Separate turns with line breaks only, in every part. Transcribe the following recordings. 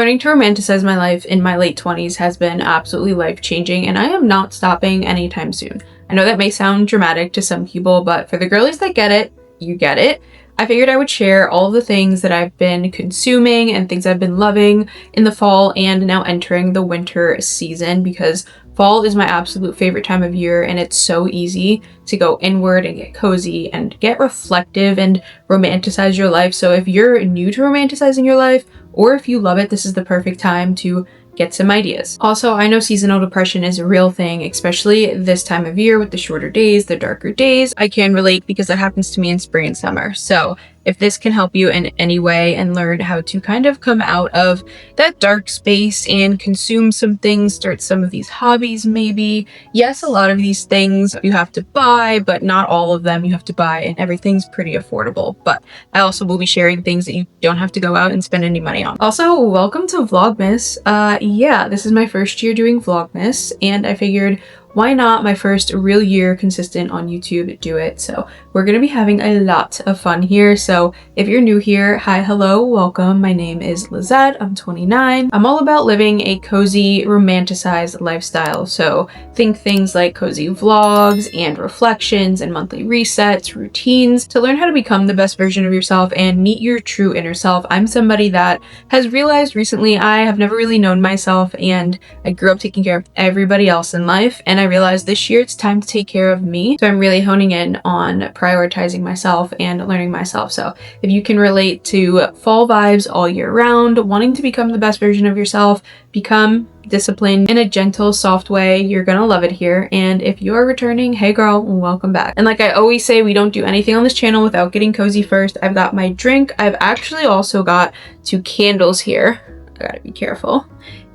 Learning to romanticize my life in my late 20s has been absolutely life-changing, and I am not stopping anytime soon. I know that may sound dramatic to some people, but for the girlies that get it, you get it. I figured I would share all of the things that I've been consuming and things I've been loving in the fall and now entering the winter season, because fall is my absolute favorite time of year, and it's so easy to go inward and get cozy and get reflective and romanticize your life. So if you're new to romanticizing your life, or if you love it, this is the perfect time to get some ideas. Also, I know seasonal depression is a real thing, especially this time of year with the shorter days, the darker days. I can relate because that happens to me in spring and summer. So if this can help you in any way and learn how to kind of come out of that dark space and consume some things, start some of these hobbies maybe. Yes, a lot of these things you have to buy, but not all of them you have to buy, and everything's pretty affordable. But I also will be sharing things that you don't have to go out and spend any money on. Also, welcome to Vlogmas. Yeah, this is my first year doing Vlogmas, and I figured, why not my first real year consistent on YouTube do it? So we're gonna be having a lot of fun here. So if you're new here, hi, hello, welcome. My name is Lizette, I'm 29. I'm all about living a cozy, romanticized lifestyle. So think things like cozy vlogs and reflections and monthly resets, routines to learn how to become the best version of yourself and meet your true inner self. I'm somebody that has realized recently I have never really known myself, and I grew up taking care of everybody else in life, and I realized this year it's time to take care of me. So I'm really honing in on prioritizing myself and learning myself. So if you can relate to fall vibes all year round, wanting to become the best version of yourself, become disciplined in a gentle, soft way, you're gonna love it here. And if you are returning, hey girl, welcome back. And like I always say, we don't do anything on this channel without getting cozy first. I've got my drink. I've actually also got 2 candles here. I gotta be careful.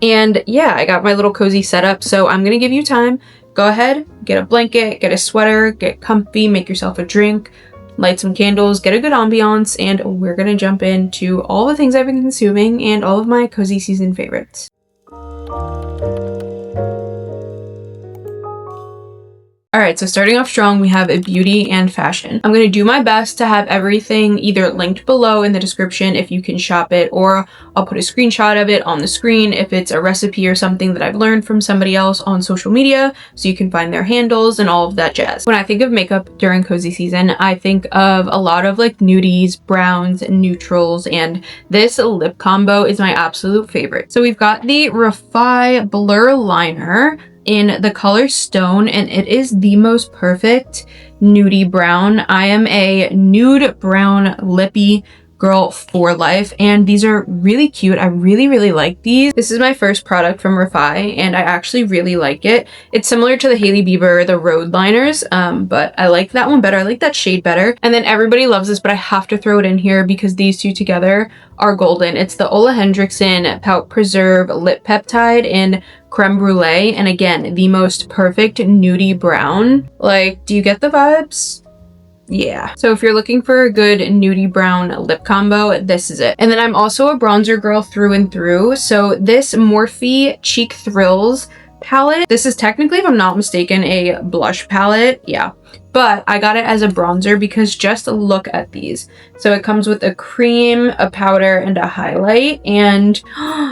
And yeah, I got my little cozy setup. So I'm gonna give you time. Go ahead, get a blanket, get a sweater, get comfy, make yourself a drink, light some candles, get a good ambiance, and we're gonna jump into all the things I've been consuming and all of my cozy season favorites. Alright, so starting off strong, we have a beauty and fashion. I'm going to do my best to have everything either linked below in the description if you can shop it, or I'll put a screenshot of it on the screen if it's a recipe or something that I've learned from somebody else on social media, so you can find their handles and all of that jazz. When I think of makeup during cozy season, I think of a lot of like nudies, browns, neutrals, and this lip combo is my absolute favorite. So we've got the Refi Blur Liner in the color Stone, and it is the most perfect nudie brown. I am a nude brown lippy girl for life, and these are really cute. I really like these. This is my first product from Refi, and I actually really like it. It's similar to the Hailey Bieber, the Road Liners, but I like that one better. I like that shade better. And then everybody loves this, but I have to throw it in here because these two together are golden. It's the Ole Hendrickson Pout Preserve Lip Peptide in Creme Brulee, and again, the most perfect nudie brown. Like, do you get the vibes? Yeah. So if you're looking for a good nudie brown lip combo, this is it. And then I'm also a bronzer girl through and through. So this Morphe Cheek Thrills palette, this is technically, if I'm not mistaken, a blush palette. Yeah. But I got it as a bronzer because just look at these. So it comes with a cream, a powder, and a highlight. And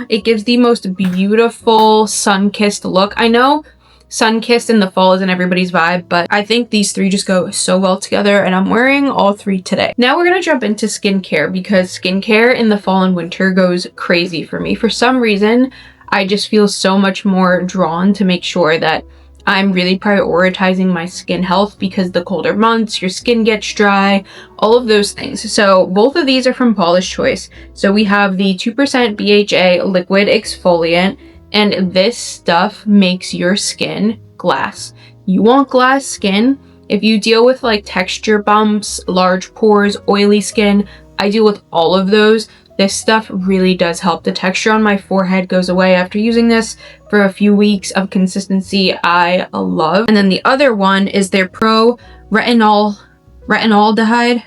it gives the most beautiful sun-kissed look. I know sun-kissed in the fall isn't everybody's vibe, but I think these 3 just go so well together, and I'm wearing all 3 today. Now we're gonna jump into skincare, because skincare in the fall and winter goes crazy for me. For some reason, I just feel so much more drawn to make sure that I'm really prioritizing my skin health, because the colder months, your skin gets dry, all of those things. So both of these are from Paula's Choice. So we have the 2% BHA liquid exfoliant, and this stuff makes your skin glass. You want glass skin. If you deal with like texture bumps, large pores, oily skin, I deal with all of those. This stuff really does help. The texture on my forehead goes away after using this for a few weeks of consistency. I love. And then the other one is their Pro Retinaldehyde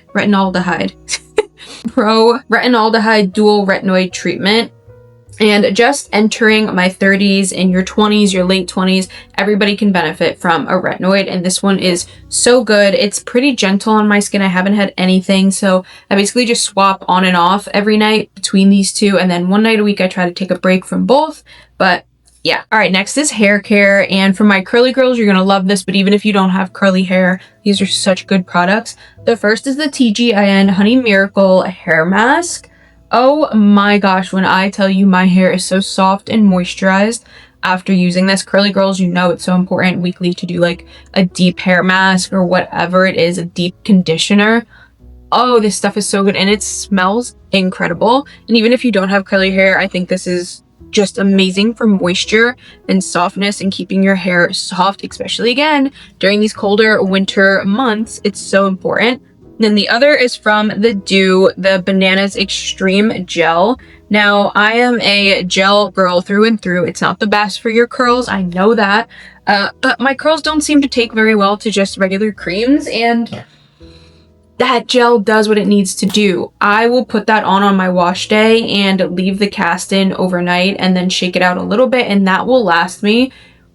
Pro Retinaldehyde Dual Retinoid Treatment. And just entering my 30s, in your 20s, your late 20s, everybody can benefit from a retinoid. And this one is so good. It's pretty gentle on my skin. I haven't had anything. So I basically just swap on and off every night between these two. And then one night a week, I try to take a break from both. But yeah. All right, next is hair care. And for my curly girls, you're going to love this. But even if you don't have curly hair, these are such good products. The first is the TGIN Honey Miracle Hair Mask. Oh my gosh, when I tell you my hair is so soft and moisturized after using this. Curly girls, you know it's so important weekly to do like a deep hair mask or whatever it is, a deep conditioner. Oh, this stuff is so good and it smells incredible. And even if you don't have curly hair, I think this is just amazing for moisture and softness and keeping your hair soft, especially again during these colder winter months. It's so important. Then the other is from the Dew, the Bananas Extreme Gel. Now, I am a gel girl through and through. It's not the best for your curls, I know that. But my curls don't seem to take very well to just regular creams, and that gel does what it needs to do. I will put that on my wash day and leave the cast in overnight and then shake it out a little bit, and that will last me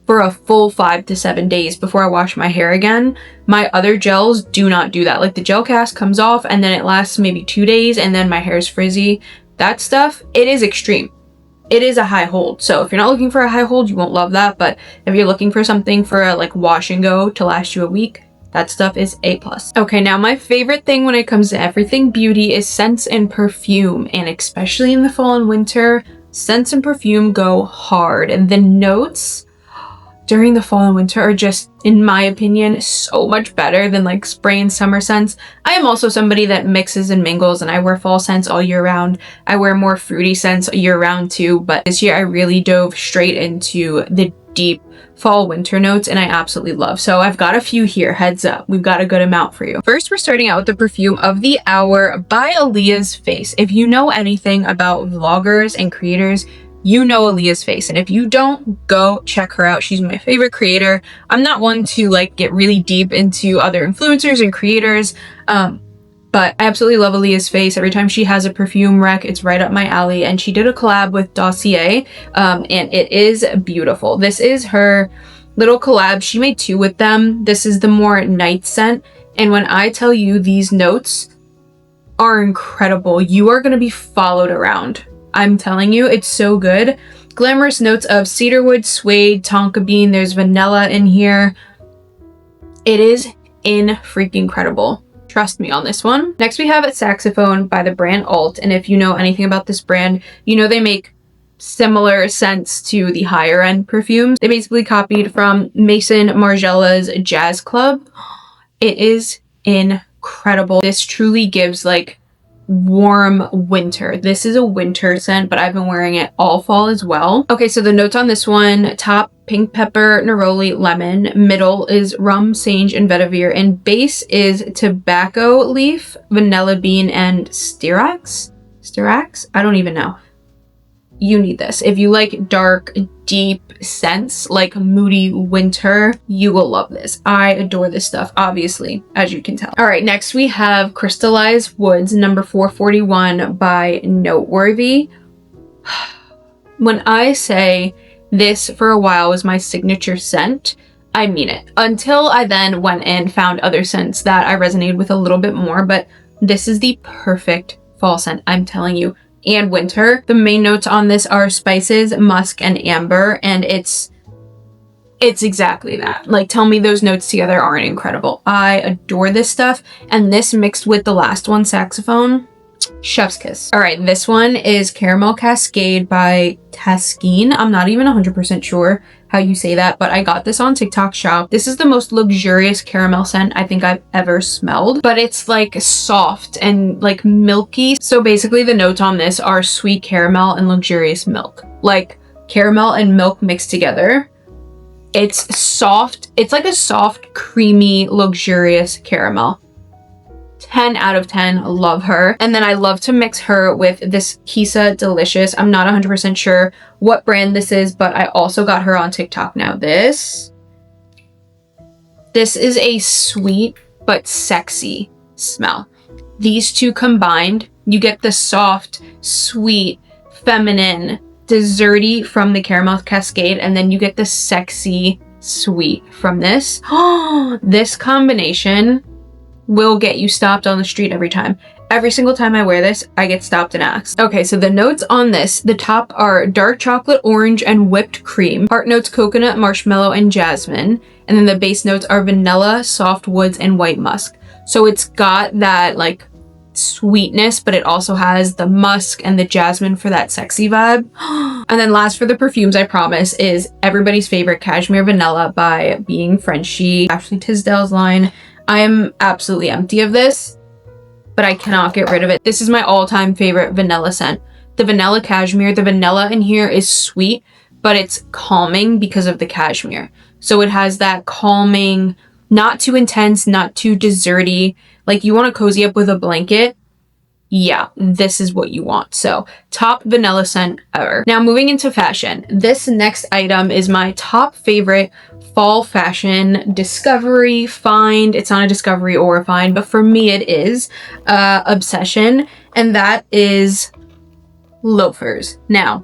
for a full 5 to 7 days before I wash my hair again. My other gels do not do that. Like the gel cast comes off and then it lasts maybe 2 days and then my hair is frizzy. That stuff, it is extreme. It is a high hold. So if you're not looking for a high hold, you won't love that. But if you're looking for something for a like wash and go to last you a week, that stuff is A+. Okay, now my favorite thing when it comes to everything beauty is scents and perfume. And especially in the fall and winter, scents and perfume go hard. And the notes during the fall and winter are just, in my opinion, so much better than like spring and summer scents. I am also somebody that mixes and mingles, and I wear fall scents all year round. I wear more fruity scents year round too, but this year I really dove straight into the deep fall winter notes, and I absolutely love. So I've got a few here, heads up. We've got a good amount for you. First, we're starting out with the perfume of the hour by allyiahsface. If you know anything about vloggers and creators, you know allyiahsface, and if you don't, go check her out. She's my favorite creator. I'm not one to like get really deep into other influencers and creators, but I absolutely love allyiahsface. Every time she has a perfume rec, it's right up my alley, and she did a collab with Dossier, and it is beautiful. This is her little collab. She made 2 with them. This is the more night scent, and when I tell you these notes are incredible, you are going to be followed around. I'm telling you, it's so good. Glamorous notes of cedarwood, suede, tonka bean. There's vanilla in here. It is freaking incredible. Trust me on this one. Next, we have a saxophone by the brand Alt. And if you know anything about this brand, you know they make similar scents to the higher end perfumes. They basically copied from Maison Margiela's Jazz Club. It is incredible. This truly gives like warm winter. This is a winter scent, but I've been wearing it all fall as well. Okay, so the notes on this one: top, pink pepper, neroli, lemon. Middle is rum, sage, and vetiver. And base is tobacco leaf, vanilla bean, and styrax? I don't even know. You need this. If you like dark, deep scents, like moody winter, you will love this. I adore this stuff, obviously, as you can tell. All right, next we have Crystallized Woods, number 441 by Noteworthy. When I say this for a while was my signature scent, I mean it. Until I then went and found other scents that I resonated with a little bit more, but this is the perfect fall scent, I'm telling you. And winter. The main notes on this are spices, musk, and amber, and it's exactly that. Like, tell me those notes together aren't incredible. I adore this stuff, and this mixed with the last one, saxophone, chef's kiss. All right, this one is Caramel Cascade by Taskeen. I'm not even 100% sure how you say that, but I got this on TikTok Shop. This is the most luxurious caramel scent I think I've ever smelled, but it's like soft and like milky. So basically the notes on this are sweet caramel and luxurious milk, like caramel and milk mixed together. It's soft. It's like a soft, creamy, luxurious caramel. 10 out of 10, love her. And then I love to mix her with this Kisa Delicious. I'm not 100% sure what brand this is, but I also got her on TikTok now. This is a sweet but sexy smell. These two combined, you get the soft, sweet, feminine, desserty from the caramel cascade, and then you get the sexy sweet from this. This combination will get you stopped on the street every time. Every single time I wear this, I get stopped and asked. Okay, so the notes on this, the top are dark chocolate, orange, and whipped cream. Heart notes, coconut, marshmallow, and jasmine. And then the base notes are vanilla, soft woods, and white musk. So it's got that like sweetness, but it also has the musk and the jasmine for that sexy vibe. And then last for the perfumes, I promise, is everybody's favorite Cashmere Vanilla by Being Frenchy, Ashley Tisdale's line. I am absolutely empty of this, but I cannot get rid of it. This is my all-time favorite vanilla scent. The vanilla cashmere, the vanilla in here is sweet, but it's calming because of the cashmere. So it has that calming, not too intense, not too desserty. Like you want to cozy up with a blanket. Yeah, this is what you want. So top vanilla scent ever. Now moving into fashion. This next item is my top favorite fall fashion discovery find. It's not a discovery or a find, but for me it is obsession, and that is loafers. Now,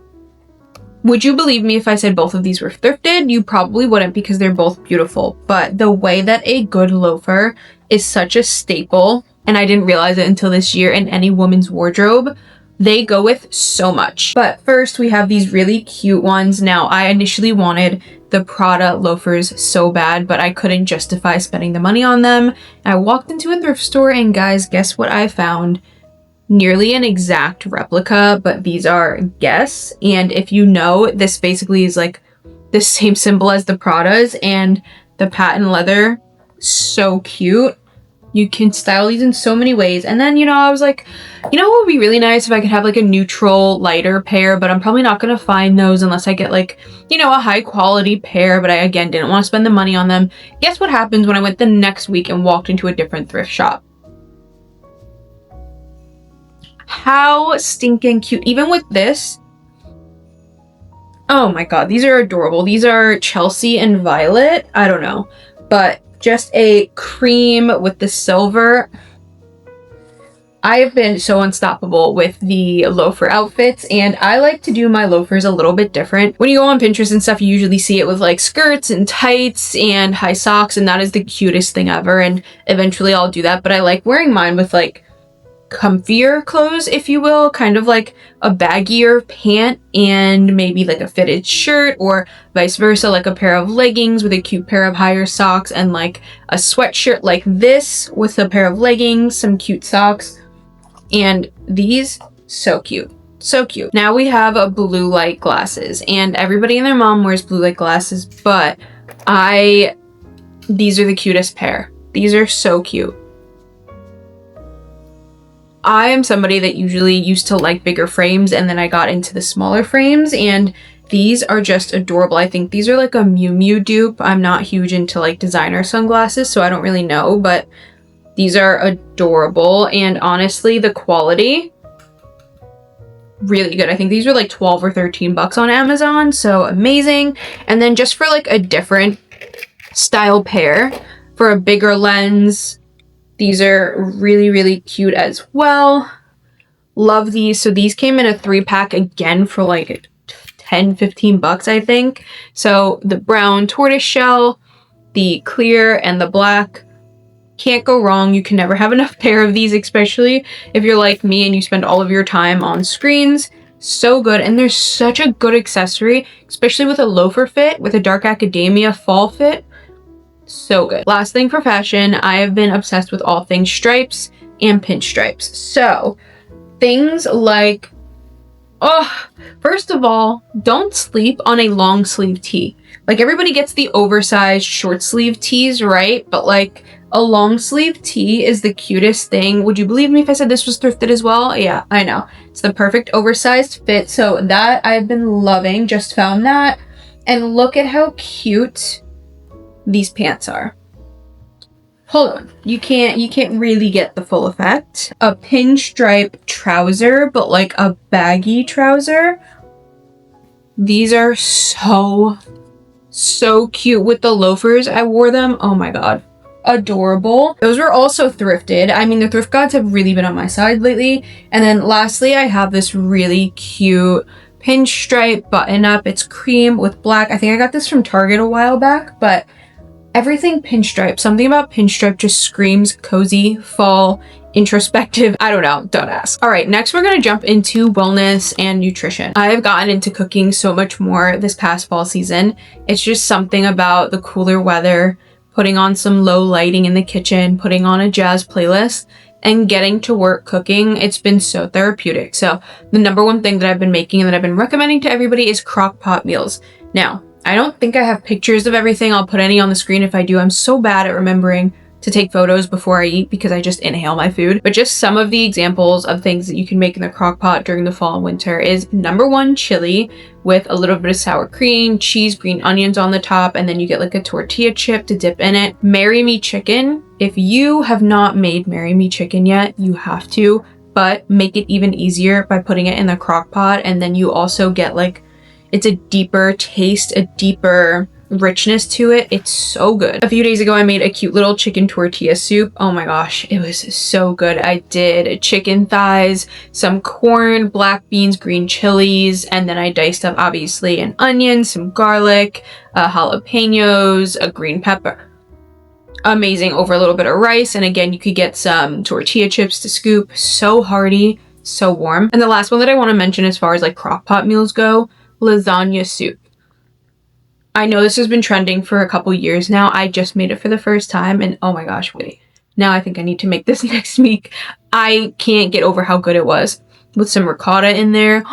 would you believe me if I said both of these were thrifted? You probably wouldn't, because they're both beautiful, but the way that a good loafer is such a staple, and I didn't realize it until this year, in any woman's wardrobe, they go with so much. But first we have these really cute ones. Now, I initially wanted the Prada loafers so bad, but I couldn't justify spending the money on them. I walked into a thrift store, and guys, guess what I found? Nearly an exact replica, but these are guess. And if you know, this basically is like the same symbol as the Pradas, and the patent leather, so cute. You can style these in so many ways. And then, you know, I was like, you know what would be really nice if I could have like a neutral, lighter pair, but I'm probably not going to find those unless I get like, you know, a high quality pair, but I, again, didn't want to spend the money on them. Guess what happens when I went the next week and walked into a different thrift shop? How stinking cute. Even with this, oh my god, these are adorable. These are Chelsea and Violet. I don't know, but just a cream with the silver. I have been so unstoppable with the loafer outfits, and I like to do my loafers a little bit different. When you go on Pinterest and stuff, you usually see it with like skirts and tights and high socks, and that is the cutest thing ever, and eventually I'll do that. But I like wearing mine with like comfier clothes, if you will, kind of like a baggier pant and maybe like a fitted shirt, or vice versa, like a pair of leggings with a cute pair of higher socks, and like a sweatshirt like this with a pair of leggings, some cute socks, and these, so cute. So cute. Now we have a blue light glasses, and everybody and their mom wears blue light glasses, but these are the cutest pair. These are so cute. I am somebody that usually used to like bigger frames, and then I got into the smaller frames, and these are just adorable. I think these are like a Miu Miu dupe. I'm not huge into like designer sunglasses, so I don't really know, but these are adorable, and honestly, the quality, really good. I think these were like 12 or 13 bucks on Amazon, so amazing. And then just for like a different style pair, for a bigger lens, these are really, really cute as well. Love these. So these came in a 3-pack again for like 10, 15 bucks, I think. So the brown tortoise shell, the clear, and the black. Can't go wrong. You can never have enough pair of these, especially if you're like me and you spend all of your time on screens. So good. And they're such a good accessory, especially with a loafer fit, with a dark academia fall fit. So good. Last thing for fashion, I have been obsessed with all things stripes and pinstripes. So things like, first of all, don't sleep on a long sleeve tee. Like, everybody gets the oversized short sleeve tees, right? But like, a long sleeve tee is the cutest thing. Would you believe me if I said this was thrifted as well? Yeah, I know. It's the perfect oversized fit. So that I've been loving. Just found that. And look at how cute these pants are. Hold on, you can't really get the full effect. A pinstripe trouser, but like a baggy trouser. These are so cute with the loafers. I wore them, oh my god, adorable. Those were also thrifted. I mean, the thrift gods have really been on my side lately. And then lastly, I have this really cute pinstripe button up. It's cream with black. I think I got this from Target a while back, but everything pinstripe. Something about pinstripe just screams cozy, fall, introspective. I don't know, don't ask. All right, next we're gonna jump into wellness and nutrition. I have gotten into cooking so much more this past fall season. It's just something about the cooler weather, putting on some low lighting in the kitchen, putting on a jazz playlist, and getting to work cooking. It's been so therapeutic. So the number one thing that I've been making and that I've been recommending to everybody is crock pot meals. Now, I don't think I have pictures of everything. I'll put any on the screen if I do. I'm so bad at remembering to take photos before I eat because I just inhale my food. But just some of the examples of things that you can make in the crock pot during the fall and winter is number one, chili with a little bit of sour cream, cheese, green onions on the top, and then you get like a tortilla chip to dip in it. Marry Me chicken. If you have not made Marry Me chicken yet, you have to, but make it even easier by putting it in the crock pot, and then you also get like, it's a deeper taste, a deeper richness to it. It's so good. A few days ago, I made a cute little chicken tortilla soup. Oh my gosh, it was so good. I did chicken thighs, some corn, black beans, green chilies, and then I diced up obviously an onion, some garlic, jalapenos, a green pepper. Amazing over a little bit of rice. And again, you could get some tortilla chips to scoop. So hearty, so warm. And the last one that I want to mention as far as like crock pot meals go, lasagna soup. I know this has been trending for a couple years now. I just made it for the first time and oh my gosh, wait. Now I think I need to make this next week. I can't get over how good it was with some ricotta in there.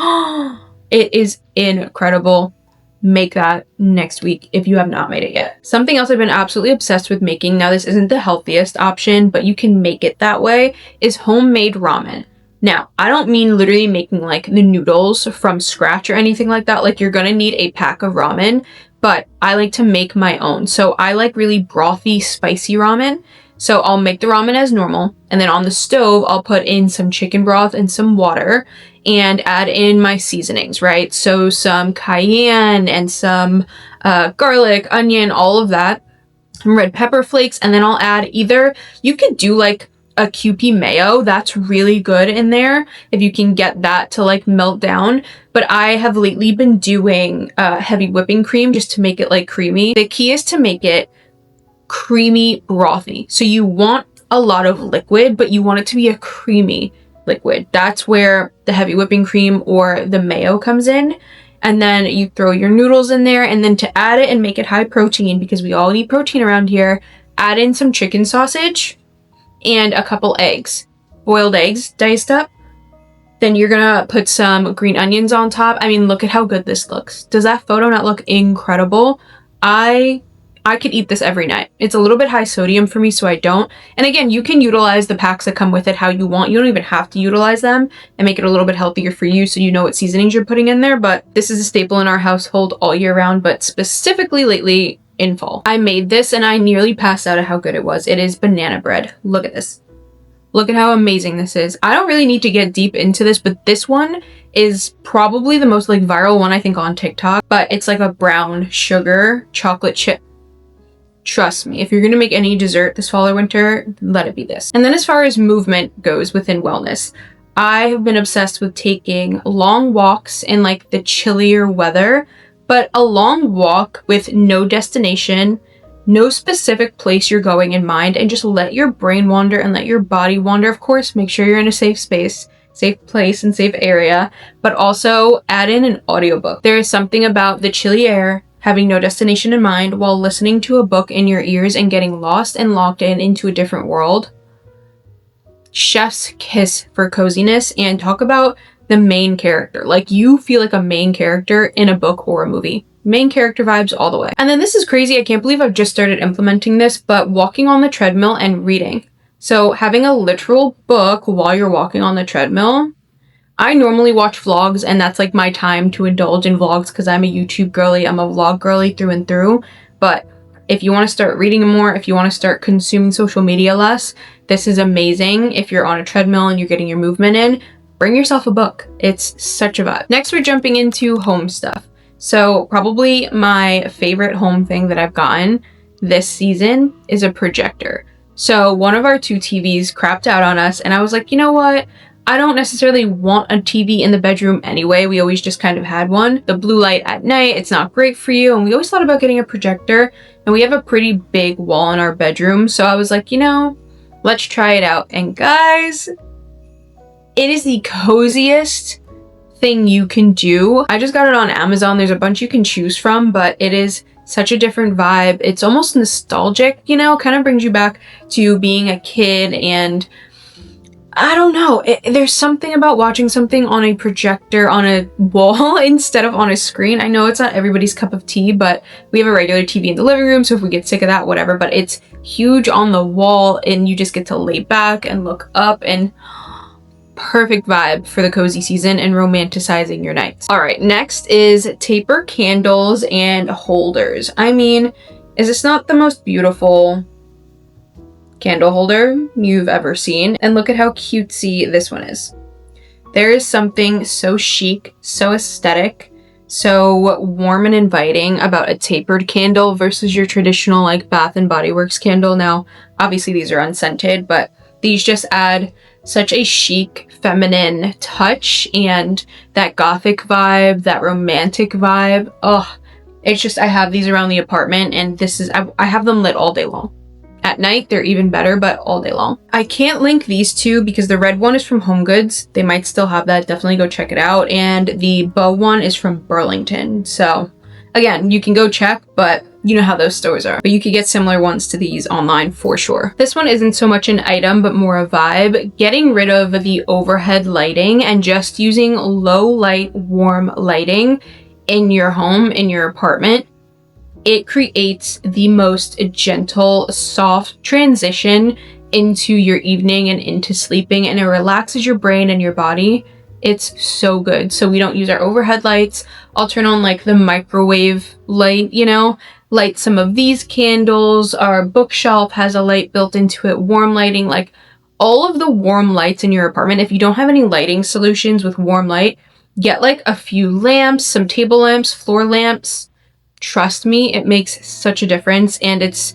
It is incredible. Make that next week if you have not made it yet. Something else I've been absolutely obsessed with making, now this isn't the healthiest option, but you can make it that way, is homemade ramen. Now, I don't mean literally making like the noodles from scratch or anything like that. Like you're gonna need a pack of ramen, but I like to make my own. So I like really brothy, spicy ramen. So I'll make the ramen as normal, and then on the stove, I'll put in some chicken broth and some water and add in my seasonings, right? So some cayenne and some garlic, onion, all of that, and red pepper flakes. And then I'll add either, you could do like a Kewpie mayo. That's really good in there if you can get that to like melt down. But I have lately been doing heavy whipping cream just to make it like creamy. The key is to make it creamy, brothy. So you want a lot of liquid, but you want it to be a creamy liquid. That's where the heavy whipping cream or the mayo comes in. And then you throw your noodles in there, and then to add it and make it high protein, because we all need protein around here, add in some chicken sausage and a couple eggs, boiled eggs diced up. Then you're gonna put some green onions on top. I mean, look at how good this looks. Does that photo not look incredible? I could eat this every night. It's a little bit high sodium for me, so I don't. And again, you can utilize the packs that come with it how you want. You don't even have to utilize them and make it a little bit healthier for you so you know what seasonings you're putting in there. But this is a staple in our household all year round, but specifically lately in fall. I made this and I nearly passed out at how good it was. It is banana bread. Look at this. Look at how amazing this is. I don't really need to get deep into this, but this one is probably the most like viral one I think on TikTok. But it's like a brown sugar chocolate chip. Trust me, if you're going to make any dessert this fall or winter, let it be this. And then as far as movement goes within wellness, I have been obsessed with taking long walks in like the chillier weather, but a long walk with no destination, no specific place you're going in mind, and just let your brain wander and let your body wander. Of course, make sure you're in a safe space, safe place and safe area, but also add in an audiobook. There is something about the chilly air, having no destination in mind while listening to a book in your ears and getting lost and locked in into a different world. Chef's kiss for coziness. And talk about the main character. Like you feel like a main character in a book or a movie. Main character vibes all the way. And then this is crazy. I can't believe I've just started implementing this, but walking on the treadmill and reading. So having a literal book while you're walking on the treadmill. I normally watch vlogs, and that's like my time to indulge in vlogs because I'm a YouTube girly. I'm a vlog girly through and through. But if you want to start reading more, if you want to start consuming social media less, this is amazing. If you're on a treadmill and you're getting your movement in, bring yourself a book. It's such a vibe. Next, we're jumping into home stuff. So probably my favorite home thing that I've gotten this season is a projector. So one of our two TVs crapped out on us, and I was like, you know what? I don't necessarily want a TV in the bedroom anyway. We always just kind of had one. The blue light at night, it's not great for you. And we always thought about getting a projector, and we have a pretty big wall in our bedroom. So I was like, you know, let's try it out. And guys, it is the coziest thing you can do. I just got it on Amazon. There's a bunch you can choose from, but it is such a different vibe. It's almost nostalgic, you know, kind of brings you back to being a kid. And I don't know, there's something about watching something on a projector on a wall instead of on a screen. I know it's not everybody's cup of tea, but we have a regular TV in the living room, so if we get sick of that, whatever, but it's huge on the wall and you just get to lay back and look up, and perfect vibe for the cozy season and romanticizing your nights. All right, next is taper candles and holders. I mean, is this not the most beautiful candle holder you've ever seen? And look at how cutesy this one is. There is something so chic, so aesthetic, so warm and inviting about a tapered candle versus your traditional like Bath and Body Works candle. Now, obviously these are unscented, but these just add such a chic, feminine touch and that gothic vibe, that romantic vibe. Oh, it's just, I have these around the apartment, and this is, I have them lit all day long. At night, they're even better, but all day long. I can't link these two because the red one is from Home Goods. They might still have that. Definitely go check it out. And the bow one is from Burlington. So again, you can go check, but you know how those stores are. But you could get similar ones to these online for sure. This one isn't so much an item, but more a vibe. Getting rid of the overhead lighting and just using low light, warm lighting in your home, in your apartment. It creates the most gentle, soft transition into your evening and into sleeping, and it relaxes your brain and your body. It's so good. So we don't use our overhead lights. I'll turn on like the microwave light, you know, light some of these candles. Our bookshelf has a light built into it, warm lighting, like all of the warm lights in your apartment. If you don't have any lighting solutions with warm light, get like a few lamps, some table lamps, floor lamps. Trust me, it makes such a difference, and it's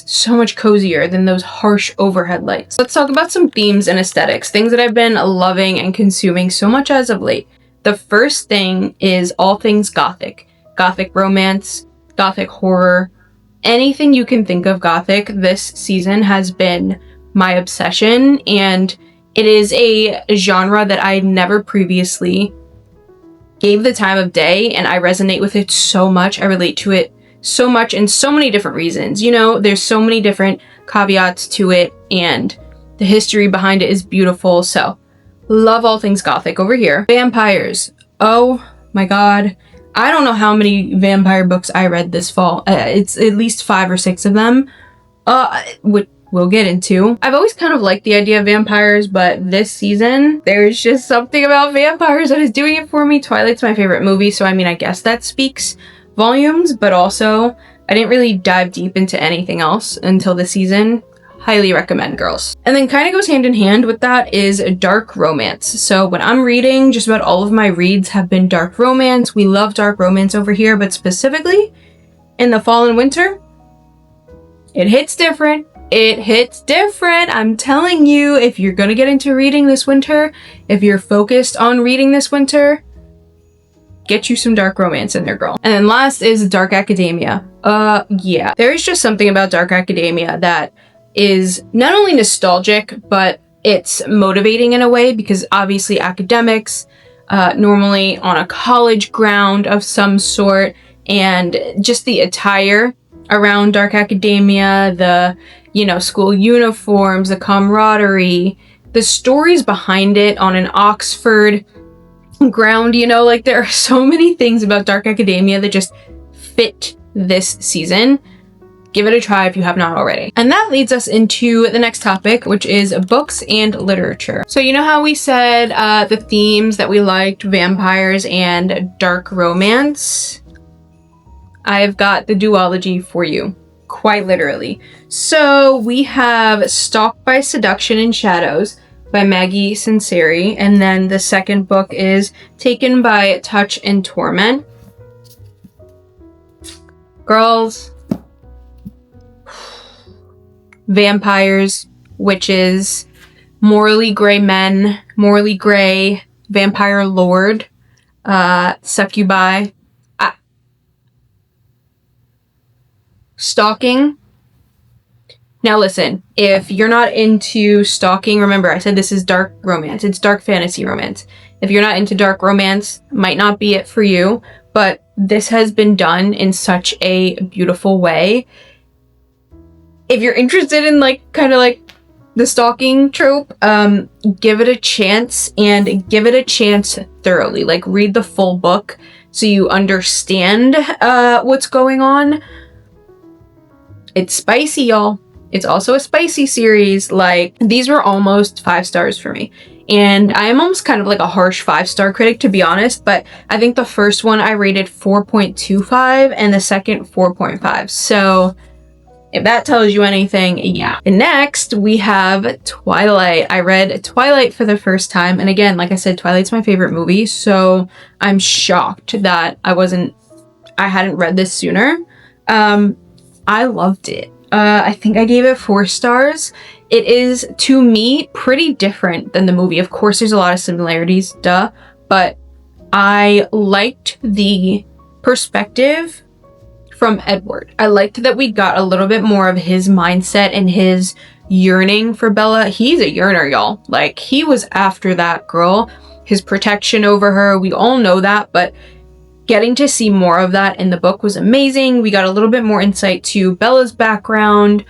so much cozier than those harsh overhead lights. Let's talk about some themes and aesthetics, things that I've been loving and consuming so much as of late. The first thing is all things gothic. Gothic romance, gothic horror, anything you can think of gothic this season has been my obsession, and it is a genre that I never previously gave the time of day, and I resonate with it so much. I relate to it so much in so many different reasons. You know, there's so many different caveats to it, and the history behind it is beautiful. So love all things gothic over here. Vampires. Oh my god. I don't know how many vampire books I read this fall. It's at least 5 or 6 of them. Which we'll get into. I've always kind of liked the idea of vampires, but this season, there's just something about vampires that is doing it for me. Twilight's my favorite movie, so I mean, I guess that speaks volumes, but also, I didn't really dive deep into anything else until this season. Highly recommend, girls. And then kind of goes hand in hand with that is dark romance. So when I'm reading, just about all of my reads have been dark romance. We love dark romance over here, but specifically in the fall and winter, it hits different. It hits different. I'm telling you, if you're gonna get into reading this winter, if you're focused on reading this winter, get you some dark romance in there, girl. And then last is dark academia. Yeah. There is just something about dark academia that is not only nostalgic, but it's motivating in a way, because obviously academics, normally on a college ground of some sort, and just the attire around dark academia, the, you know, school uniforms, the camaraderie, the stories behind it on an Oxford ground, you know, like there are so many things about dark academia that just fit this season. Give it a try if you have not already. And that leads us into the next topic, which is books and literature. So you know how we said the themes that we liked, vampires and dark romance? I've got the duology for you, quite literally. So we have Stalked by Seduction and Shadows by Maggie Sinceri, and then the second book is Taken by Touch and Torment. Girls, vampires, witches, morally gray men, morally gray vampire lord, succubi, stalking. Now listen, if you're not into stalking, remember I said this is dark romance. It's dark fantasy romance. If you're not into dark romance, might not be it for you, but this has been done in such a beautiful way. If you're interested in like kind of like the stalking trope, give it a chance, and give it a chance thoroughly. Like read the full book so you understand what's going on. It's spicy, y'all. It's also a spicy series. Like, these were almost 5 stars for me. And I am almost kind of like a harsh 5-star critic, to be honest, but I think the first one I rated 4.25 and the second 4.5. So if that tells you anything, yeah. And next we have Twilight. I read Twilight for the first time. And again, like I said, Twilight's my favorite movie. So I'm shocked that I hadn't read this sooner. I loved it. I think I gave it 4 stars. It is, to me, pretty different than the movie. Of course, there's a lot of similarities, duh, but I liked the perspective from Edward. I liked that we got a little bit more of his mindset and his yearning for Bella. He's a yearner, y'all. Like, he was after that girl, his protection over her. We all know that, but getting to see more of that in the book was amazing. We got a little bit more insight to Bella's background.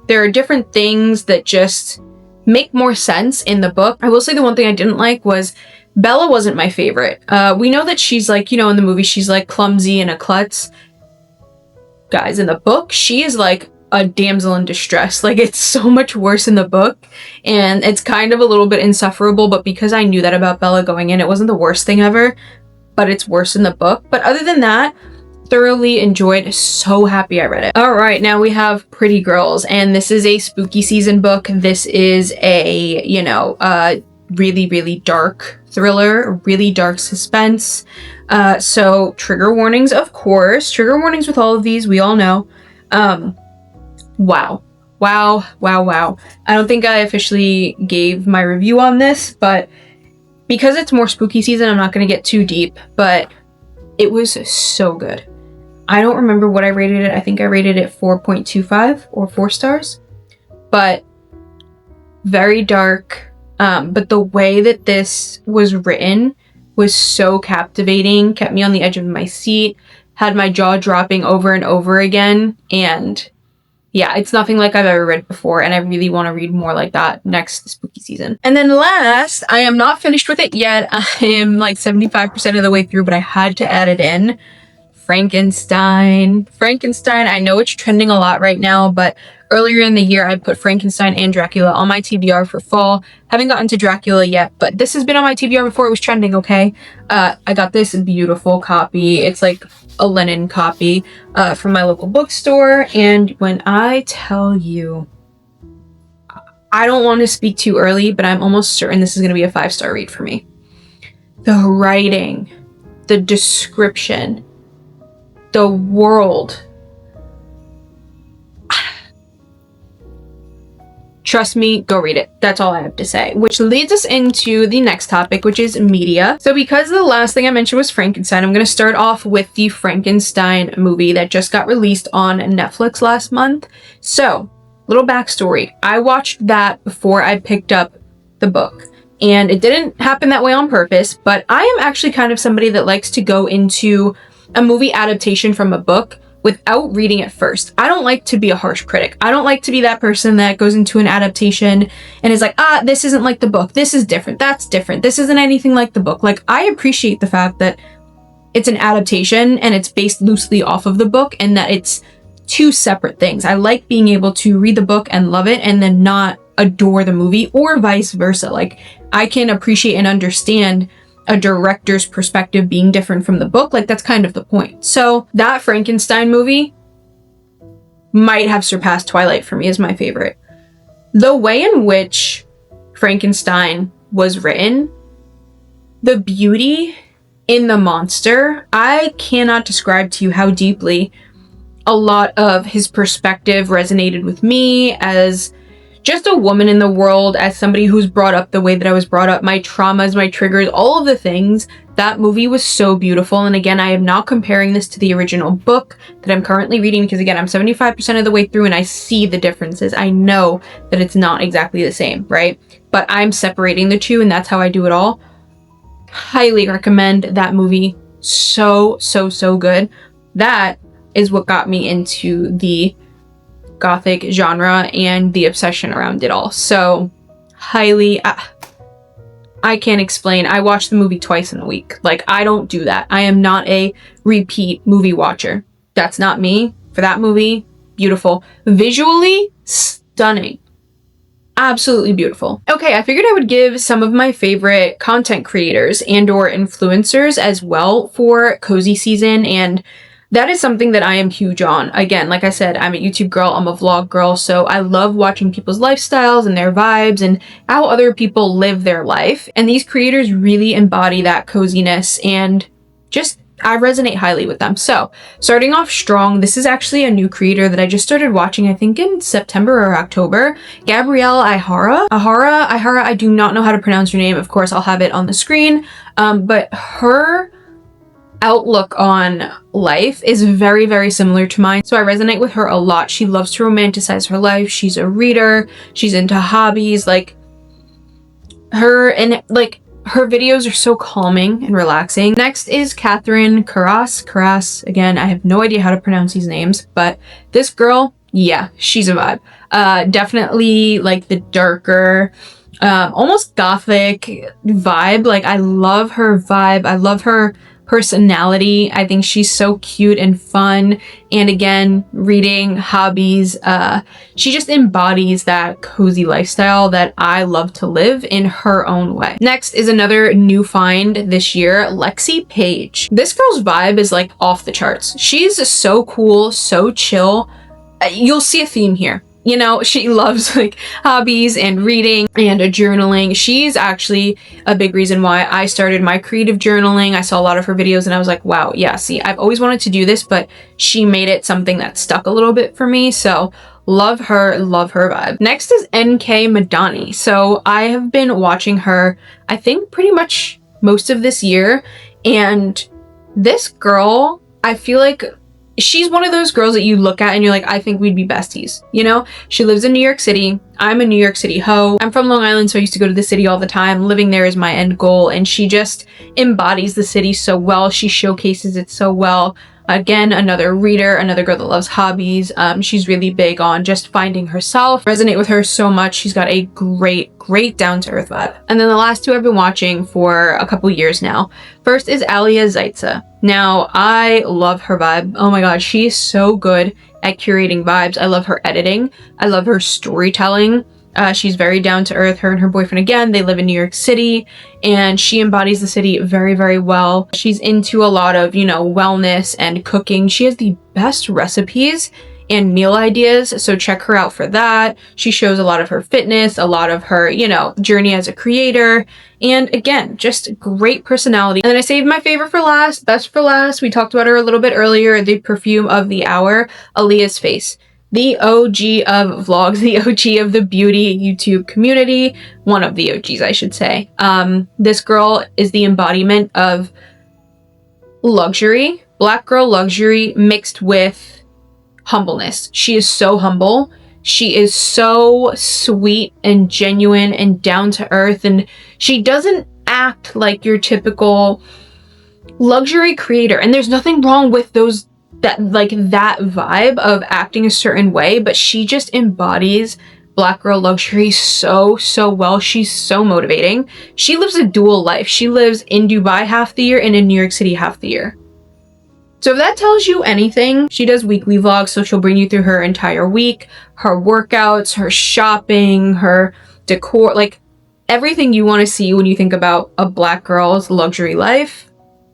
There are different things that just make more sense in the book. I will say the one thing I didn't like was Bella wasn't my favorite. We know that she's like, you know, in the movie, she's like clumsy and a klutz. Guys, in the book, she is like a damsel in distress. Like, it's so much worse in the book, and it's kind of a little bit insufferable, but because I knew that about Bella going in, it wasn't the worst thing ever. But it's worse in the book. But other than that, thoroughly enjoyed. So happy I read it. All right, now we have Pretty Girls, and this is a spooky season book. This is a, you know, really, really dark thriller, really dark suspense. So trigger warnings, of course. Trigger warnings with all of these, we all know. Wow. I don't think I officially gave my review on this, but because it's more spooky season, I'm not going to get too deep, but it was so good. I don't remember what I rated it. I think I rated it 4.25 or 4 stars, but very dark. But the way that this was written was so captivating, kept me on the edge of my seat, had my jaw dropping over and over again, and yeah, it's nothing like I've ever read before, and I really want to read more like that next spooky season. And then last, I am not finished with it yet. I am like 75% of the way through, but I had to add it in. Frankenstein. I know it's trending a lot right now, but earlier in the year, I put Frankenstein and Dracula on my TBR for fall. Haven't gotten to Dracula yet, but this has been on my TBR before it was trending, okay? I got this beautiful copy. It's like a linen copy from my local bookstore, and when I tell you, I don't want to speak too early, but I'm almost certain this is going to be a 5-star read for me. The writing, the description, the world. Trust me, go read it. That's all I have to say. Which leads us into the next topic, which is media. So because the last thing I mentioned was Frankenstein, I'm going to start off with the Frankenstein movie that just got released on Netflix last month. So, little backstory. I watched that before I picked up the book. And it didn't happen that way on purpose, but I am actually kind of somebody that likes to go into a movie adaptation from a book without reading it first. I don't like to be a harsh critic. I don't like to be that person that goes into an adaptation and is like, this isn't like the book. This is different. That's different. This isn't anything like the book. Like, I appreciate the fact that it's an adaptation and it's based loosely off of the book and that it's 2 separate things. I like being able to read the book and love it and then not adore the movie, or vice versa. Like, I can appreciate and understand a director's perspective being different from the book. Like, that's kind of the point. So that Frankenstein movie might have surpassed Twilight for me as my favorite. The way in which Frankenstein was written, the beauty in the monster, I cannot describe to you how deeply a lot of his perspective resonated with me as just a woman in the world, as somebody who's brought up the way that I was brought up, my traumas, my triggers, all of the things. That movie was so beautiful. And again, I am not comparing this to the original book that I'm currently reading, because again, I'm 75% of the way through and I see the differences. I know that it's not exactly the same, right? But I'm separating the two, and that's how I do it all. Highly recommend that movie. So good. That is what got me into the Gothic genre and the obsession around it all. So highly, I can't explain. I watched the movie twice in a week. Like, I don't do that. I am not a repeat movie watcher. That's not me. For that movie, beautiful. Visually, stunning. Absolutely beautiful. Okay, I figured I would give some of my favorite content creators and or influencers as well for cozy season, and that is something that I am huge on. Again, like I said, I'm a YouTube girl, I'm a vlog girl, so I love watching people's lifestyles and their vibes and how other people live their life. And these creators really embody that coziness, and just, I resonate highly with them. So, starting off strong, this is actually a new creator that I just started watching, I think in September or October. Gabrille aihara. Aihara, I do not know how to pronounce her name. Of course, I'll have it on the screen. But her outlook on life is very similar to mine, so I resonate with her a lot. She loves to romanticize her life. She's a reader. She's into hobbies. Like, her videos are so calming and relaxing. Next is Katherine. Again, I have no idea how to pronounce these names, but this girl, yeah, she's a vibe. Definitely like the darker, almost gothic vibe. Like, I love her vibe. I love her personality. I think she's so cute and fun. And again, reading, hobbies, she just embodies that cozy lifestyle that I love to live in her own way. Next is another new find this year, Lexxi Page. This girl's vibe is like off the charts. She's so cool, so chill. You'll see a theme here. You know, she loves like hobbies and reading and journaling. She's actually a big reason why I started my creative journaling. I saw a lot of her videos and I was like, wow, yeah, see, I've always wanted to do this, but she made it something that stuck a little bit for me. So love her vibe. Next is NK Medani. So I have been watching her, I think pretty much most of this year. And this girl, I feel like she's one of those girls that you look at and you're like, I think we'd be besties. You know, she lives in New York City. I'm a New York City hoe. I'm from Long Island, so I used to go to the city all the time. Living there is my end goal. And she just embodies the city so well. She showcases it so well. Again, another reader, another girl that loves hobbies. She's really big on just finding herself. Resonate with her so much. She's got a great down-to-earth vibe. And then the last two I've been watching for a couple years now. First is Alia Zaita. Now, I love her vibe. Oh my god, she's so good at curating vibes. I love her editing. I love her storytelling. She's very down to earth. Her and her boyfriend, again, they live in New York City, and she embodies the city very well. She's into a lot of, you know, wellness and cooking. She has the best recipes and meal ideas, so check her out for that. She shows a lot of her fitness, a lot of her, you know, journey as a creator, and again, just great personality. And then I saved my favorite for last, best for last. We talked about her a little bit earlier, the perfume of the hour, allyiahsface. The OG of vlogs, the OG of the beauty YouTube community, one of the OGs, I should say. This girl is the embodiment of luxury, black girl luxury mixed with humbleness. She is so humble. She is so sweet and genuine and down to earth, and she doesn't act like your typical luxury creator. And there's nothing wrong with that vibe of acting a certain way, but she just embodies black girl luxury so well. She's so motivating. She lives a dual life. She lives in Dubai half the year and in New York City half the year. So if that tells you anything, she does weekly vlogs, so she'll bring you through her entire week, her workouts, her shopping, her decor, like everything you want to see when you think about a black girl's luxury life.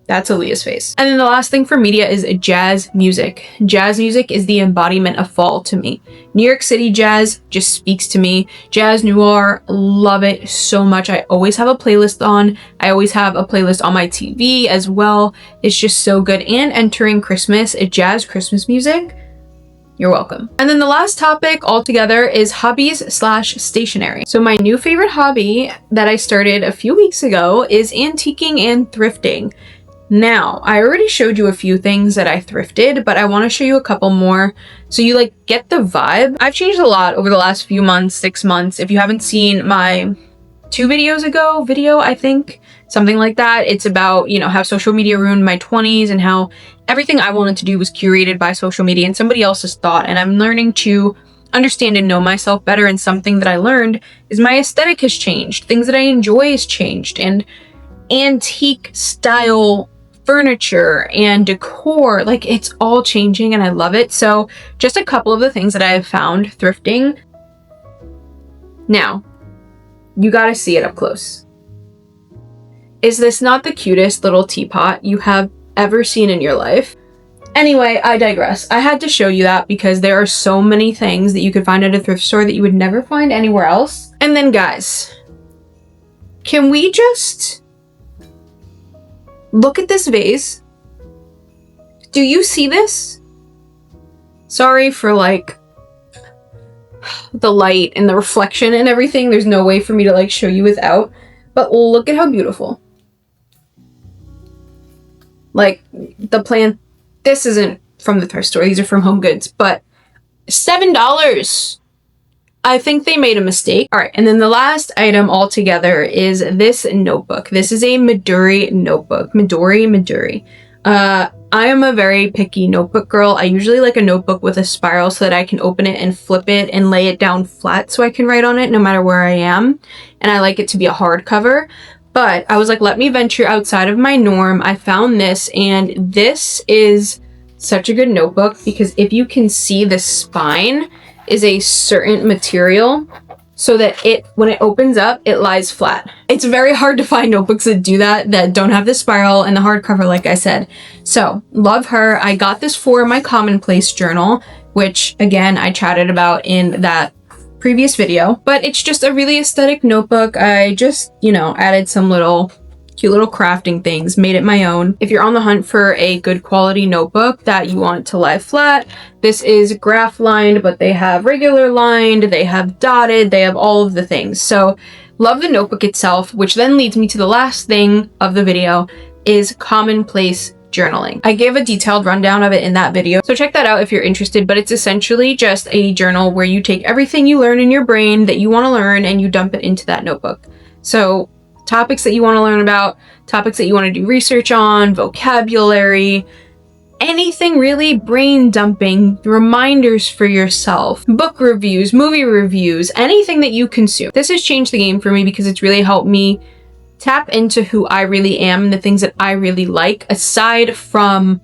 That's allyiahsface. And then the last thing for media is jazz music. Jazz music is the embodiment of fall to me. New York City jazz just speaks to me. Jazz noir, love it so much. I always have a playlist on. I always have a playlist on my TV as well. It's just so good. And entering Christmas, jazz Christmas music, You're welcome. And then the last topic altogether is hobbies/stationary. So my new favorite hobby that I started a few weeks ago is antiquing and thrifting. Now, I already showed you a few things that I thrifted, but I want to show you a couple more so you like get the vibe. I've changed a lot over the last few months, 6 months. If you haven't seen my 2 videos ago video, I think, something like that. It's about, you know, how social media ruined my 20s and how everything I wanted to do was curated by social media and somebody else's thought. And I'm learning to understand and know myself better. And something that I learned is my aesthetic has changed. Things that I enjoy has changed. And antique style furniture and decor, like it's all changing and I love it. So just a couple of the things that I have found thrifting. Now, you gotta see it up close. Is this not the cutest little teapot you have ever seen in your life? Anyway, I digress. I had to show you that because there are so many things that you could find at a thrift store that you would never find anywhere else. And then guys, can we just look at this vase? Do you see this? Sorry for like the light and the reflection and everything. There's no way for me to like show you without, but look at how beautiful. Like the plant, this isn't from the thrift store, these are from Home Goods, but $7. I think they made a mistake. All right, and then the last item altogether is this notebook. This is a Midori notebook. Midori. I am a very picky notebook girl. I usually like a notebook with a spiral so that I can open it and flip it and lay it down flat so I can write on it no matter where I am. And I like it to be a hardcover. But I was like, let me venture outside of my norm. I found this, and this is such a good notebook because if you can see, the spine is a certain material so that when it opens up, it lies flat. It's very hard to find notebooks that do that don't have the spiral and the hardcover, like I said. So, love her. I got this for my commonplace journal, which, again, I chatted about in that previous video. But it's just a really aesthetic notebook. I just, you know, added some cute little crafting things, made it my own. If you're on the hunt for a good quality notebook that you want to lie flat, this is graph lined, but they have regular lined, they have dotted, they have all of the things. So love the notebook itself, which then leads me to the last thing of the video is commonplace journaling. I gave a detailed rundown of it in that video, so check that out if you're interested, but it's essentially just a journal where you take everything you learn in your brain that you want to learn and you dump it into that notebook. So topics that you want to learn about, topics that you want to do research on, vocabulary, anything really, brain dumping, reminders for yourself, book reviews, movie reviews, anything that you consume. This has changed the game for me because it's really helped me tap into who I really am and the things that I really like, aside from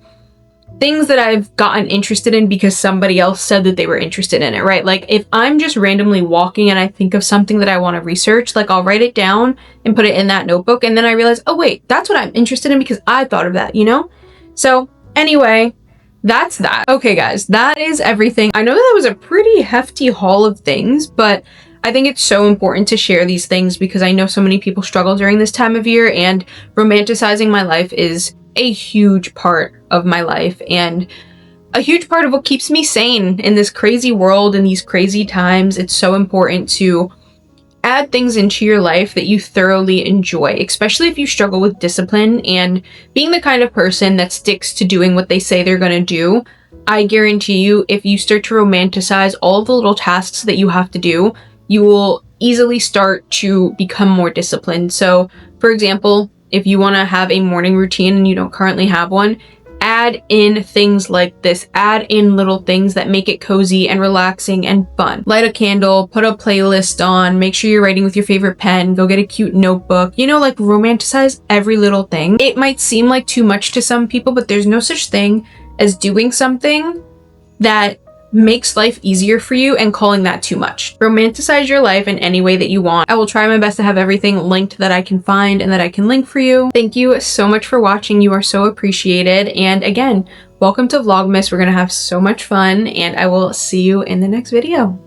things that I've gotten interested in because somebody else said that they were interested in it, right? Like if I'm just randomly walking and I think of something that I want to research, like I'll write it down and put it in that notebook, and then I realize, oh wait, that's what I'm interested in because I thought of that, you know? So anyway, that's that. Okay guys, that is everything. I know that was a pretty hefty haul of things, but I think it's so important to share these things because I know so many people struggle during this time of year, and romanticizing my life is a huge part of my life and a huge part of what keeps me sane in this crazy world and these crazy times. It's so important to add things into your life that you thoroughly enjoy, especially if you struggle with discipline and being the kind of person that sticks to doing what they say they're going to do. I guarantee you, if you start to romanticize all the little tasks that you have to do, you will easily start to become more disciplined. So, for example, if you want to have a morning routine and you don't currently have one, add in things like this. Add in little things that make it cozy and relaxing and fun. Light a candle, put a playlist on, make sure you're writing with your favorite pen, go get a cute notebook. You know, like romanticize every little thing. It might seem like too much to some people, but there's no such thing as doing something that makes life easier for you and calling that too much. Romanticize your life in any way that you want. I will try my best to have everything linked that I can find and that I can link for you. Thank you so much for watching. You are so appreciated. And again, welcome to Vlogmas. We're gonna have so much fun, and I will see you in the next video.